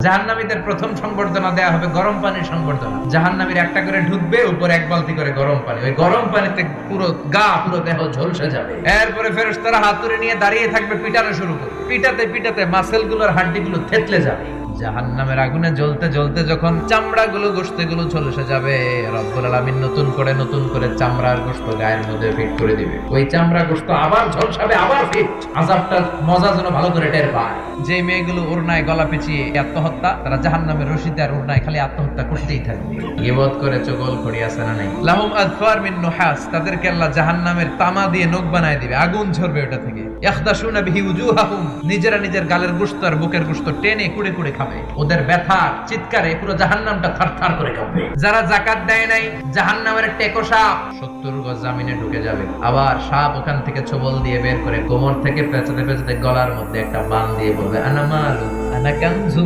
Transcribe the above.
জাহান্নামীদের প্রথম সংবর্ধনা দেয়া হবে গরম পানির সংবর্ধনা। জাহান্নামীর একটা করে ঢুকবে, উপরে এক বালতি করে গরম পানি, ওই গরম পানিতে পুরো গা পুরো দেহ ঝলসে যাবে। এরপরে ফেরেশতারা হাতুড়ি নিয়ে দাঁড়িয়ে থাকবে, পিটানো শুরু করবে। পিটাতে পিটাতে মাসেল গুলোর হাড্ডি গুলো থেতলে যাবে। জাহান্নামের আগুনে জ্বলতে জ্বলতে যখন চামড়াগুলো গোশতগুলো ঝলসে যাবে, রব্বুল আলামিন নতুন করে চামড়ার গোশত গায়ের মধ্যে ফিট করে দিবে। ওই চামড়া গোশত আবার ঝলসাবে, আবার ফিট। আযাবটার মজা যেন ভালো করে টের পায়। যে মেয়েগুলো ওড়নায় গলা পেঁচিয়ে আত্মহত্যা, তারা জাহান্নামের রশিতে আর ওড়নায় খালি আত্মহত্যা করতেই থাকবে। গীবত করে চগল খড়ি আছে না নাই? লাহুম আযফার মিন নুহাস, তাদেরকে আল্লাহ জাহান্নামের তামা দিয়ে নখ বানায় দিবে, আগুন ঝরবে ওটা থেকে। ইয়াখদাশুনা বিহি উজুহাহুম, নিজেরা নিজের গালের গোশত আর বুকের গোশত টেনে কুড়ে কুড়ে খাবে। ওদের ব্যথা চিৎকারে পুরো জাহান্নামটা থারথার করে কাঁপবে। যারা যাকাত দেয় নাই, জাহান্নামের টেকো সাপ 70 গজ জমিনে ঢুকে যাবে। আবার সাপ ওখান থেকে ছোবল দিয়ে বের করে কোমর থেকে পেঁচাতে পেঁচাতে গলার মধ্যে একটা বান দিয়ে বলবে, আনা মালু আনা কানজু।